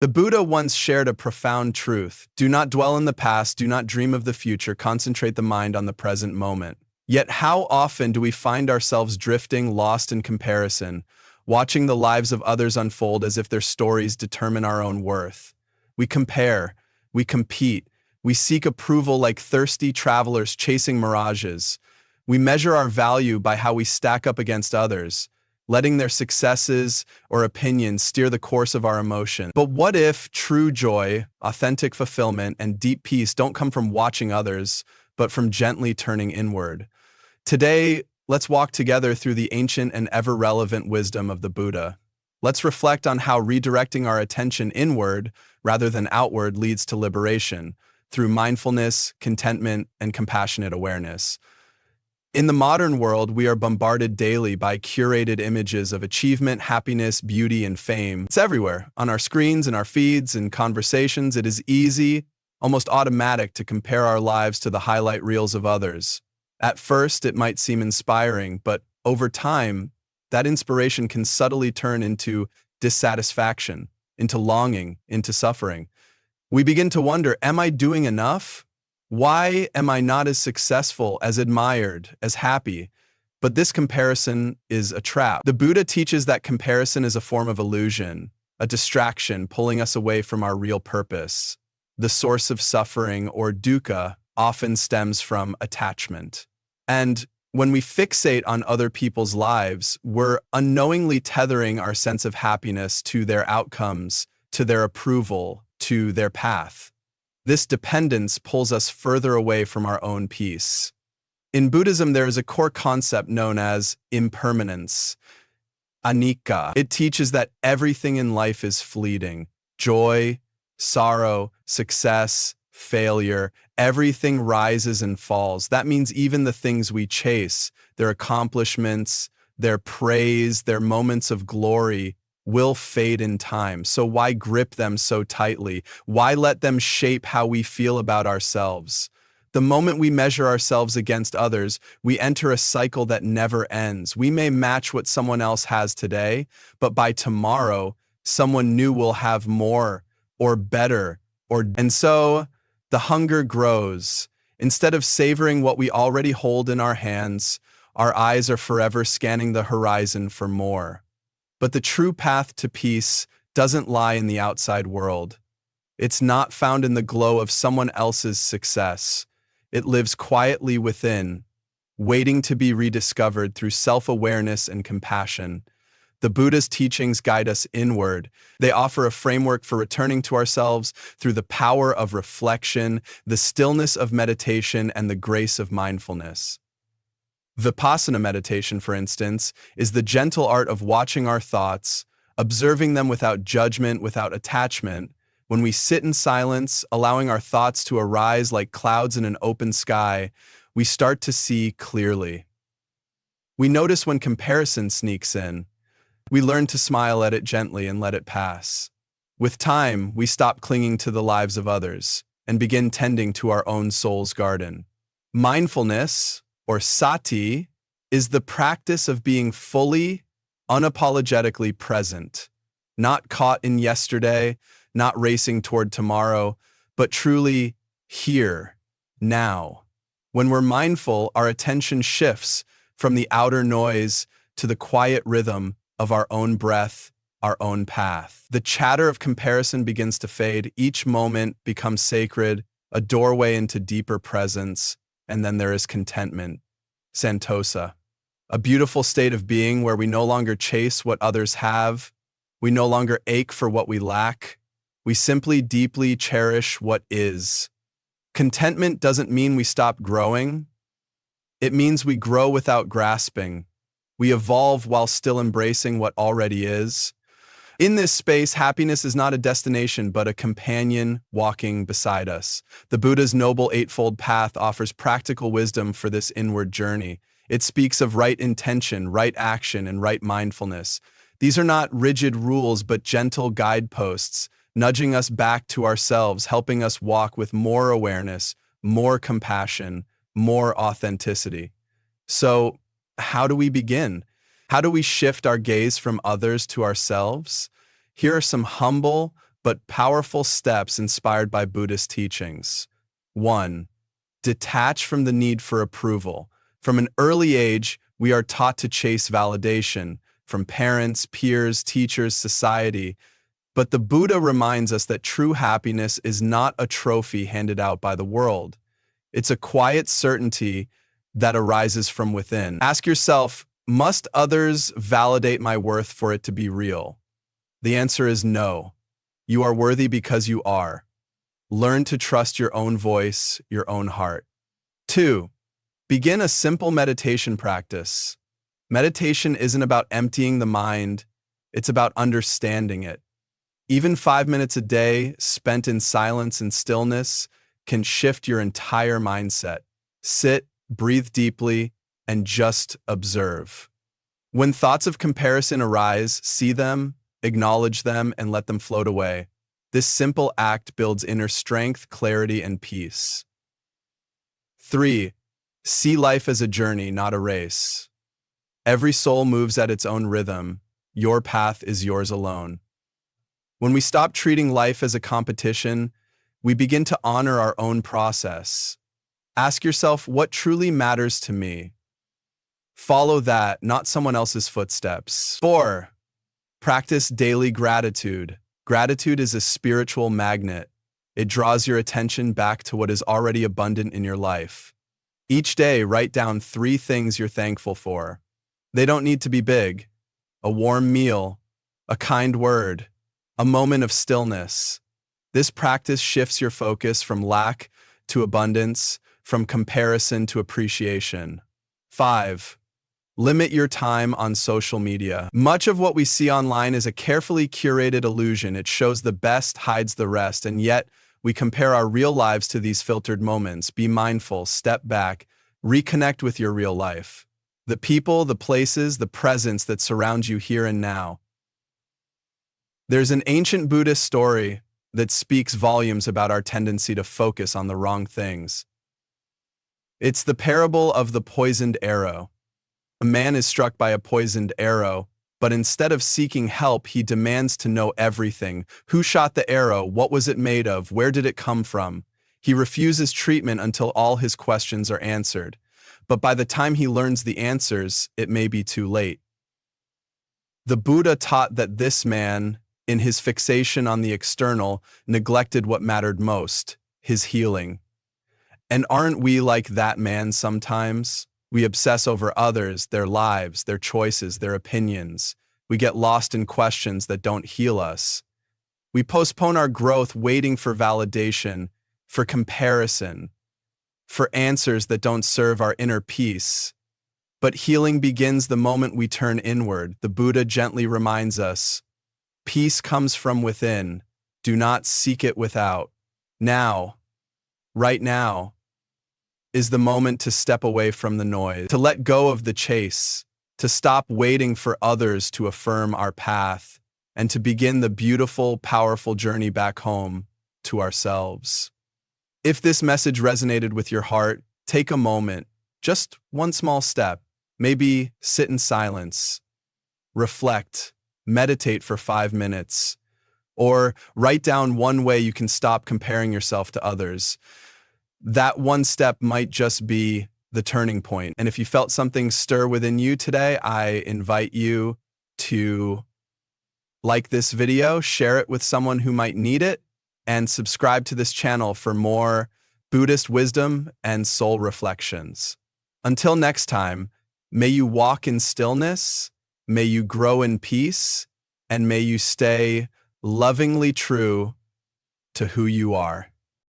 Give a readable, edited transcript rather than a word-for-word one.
The Buddha once shared a profound truth. Do not dwell in the past, do not dream of the future, concentrate the mind on the present moment. Yet how often do we find ourselves drifting, lost in comparison, watching the lives of others unfold as if their stories determine our own worth? We compare, we compete, we seek approval like thirsty travelers chasing mirages. We measure our value by how we stack up against others, letting their successes or opinions steer the course of our emotion. But what if true joy, authentic fulfillment, and deep peace don't come from watching others, but from gently turning inward? Today, let's walk together through the ancient and ever-relevant wisdom of the Buddha. Let's reflect on how redirecting our attention inward rather than outward leads to liberation through mindfulness, contentment, and compassionate awareness. In the modern world, we are bombarded daily by curated images of achievement, happiness, beauty, and fame. It's everywhere, on our screens, in our feeds, in conversations. It is easy, almost automatic, to compare our lives to the highlight reels of others. At first, it might seem inspiring, but over time, that inspiration can subtly turn into dissatisfaction, into longing, into suffering. We begin to wonder, am I doing enough? Why am I not as successful, as admired, as happy? But this comparison is a trap. The Buddha teaches that comparison is a form of illusion, a distraction pulling us away from our real purpose. The source of suffering, or dukkha, often stems from attachment. And when we fixate on other people's lives, we're unknowingly tethering our sense of happiness to their outcomes, to their approval, to their path. This dependence pulls us further away from our own peace. In Buddhism, there is a core concept known as impermanence, anicca. It teaches that everything in life is fleeting. Joy, sorrow, success, failure, everything rises and falls. That means even the things we chase, their accomplishments, their praise, their moments of glory, will fade in time. So why grip them so tightly? Why let them shape how we feel about ourselves? The moment we measure ourselves against others, we enter a cycle that never ends. We may match what someone else has today, but by tomorrow, someone new will have more or better, and so the hunger grows. Instead of savoring what we already hold in our hands, our eyes are forever scanning the horizon for more. But the true path to peace doesn't lie in the outside world. It's not found in the glow of someone else's success. It lives quietly within, waiting to be rediscovered through self-awareness and compassion. The Buddha's teachings guide us inward. They offer a framework for returning to ourselves through the power of reflection, the stillness of meditation, and the grace of mindfulness. Vipassana meditation, for instance, is the gentle art of watching our thoughts, observing them without judgment, without attachment. When we sit in silence, allowing our thoughts to arise like clouds in an open sky, we start to see clearly. We notice when comparison sneaks in. We learn to smile at it gently and let it pass. With time, we stop clinging to the lives of others and begin tending to our own soul's garden. Mindfulness, or sati, is the practice of being fully, unapologetically present, not caught in yesterday, not racing toward tomorrow, but truly here, now. When we're mindful, our attention shifts from the outer noise to the quiet rhythm of our own breath, our own path. The chatter of comparison begins to fade. Each moment becomes sacred, a doorway into deeper presence. And then there is contentment, santosa, a beautiful state of being where we no longer chase what others have. We no longer ache for what we lack. We simply deeply cherish what is. Contentment doesn't mean we stop growing. It means we grow without grasping. We evolve while still embracing what already is. In this space, happiness is not a destination, but a companion walking beside us. The Buddha's Noble Eightfold Path offers practical wisdom for this inward journey. It speaks of right intention, right action, and right mindfulness. These are not rigid rules, but gentle guideposts, nudging us back to ourselves, helping us walk with more awareness, more compassion, more authenticity. So, how do we begin? How do we shift our gaze from others to ourselves? Here are some humble but powerful steps inspired by Buddhist teachings. 1. Detach from the need for approval. From an early age, we are taught to chase validation from parents, peers, teachers, society. But the Buddha reminds us that true happiness is not a trophy handed out by the world. It's a quiet certainty that arises from within. Ask yourself, must others validate my worth for it to be real? The answer is no. You are worthy because you are. Learn to trust your own voice, your own heart. 2. Begin a simple meditation practice. Meditation isn't about emptying the mind, it's about understanding it. Even 5 minutes a day spent in silence and stillness can shift your entire mindset. Sit, breathe deeply, and just observe. When thoughts of comparison arise, see them, acknowledge them, and let them float away. This simple act builds inner strength, clarity, and peace. 3. See life as a journey, not a race. Every soul moves at its own rhythm. Your path is yours alone. When we stop treating life as a competition, we begin to honor our own process. Ask yourself, what truly matters to me? Follow that, not someone else's footsteps. 4. Practice daily gratitude. Gratitude is a spiritual magnet. It draws your attention back to what is already abundant in your life. Each day, write down 3 things you're thankful for. They don't need to be big. A warm meal, a kind word, a moment of stillness. This practice shifts your focus from lack to abundance, from comparison to appreciation. 5. Limit your time on social media. Much of what we see online is a carefully curated illusion. It shows the best, hides the rest, and yet we compare our real lives to these filtered moments. Be mindful, step back, reconnect with your real life. The people, the places, the presence that surround you here and now. There's an ancient Buddhist story that speaks volumes about our tendency to focus on the wrong things. It's the parable of the poisoned arrow. A man is struck by a poisoned arrow, but instead of seeking help, he demands to know everything. Who shot the arrow? What was it made of? Where did it come from? He refuses treatment until all his questions are answered. But by the time he learns the answers, it may be too late. The Buddha taught that this man, in his fixation on the external, neglected what mattered most, his healing. And aren't we like that man sometimes? We obsess over others, their lives, their choices, their opinions. We get lost in questions that don't heal us. We postpone our growth waiting for validation, for comparison, for answers that don't serve our inner peace. But healing begins the moment we turn inward. The Buddha gently reminds us, peace comes from within. Do not seek it without. Now, right now, is the moment to step away from the noise, to let go of the chase, to stop waiting for others to affirm our path, and to begin the beautiful, powerful journey back home to ourselves. If this message resonated with your heart, take a moment, just one small step. Maybe sit in silence, reflect, meditate for 5 minutes, or write down one way you can stop comparing yourself to others. That one step might just be the turning point. And if you felt something stir within you today, I invite you to like this video, share it with someone who might need it, and subscribe to this channel for more Buddhist wisdom and soul reflections. Until next time, may you walk in stillness, may you grow in peace, and may you stay lovingly true to who you are.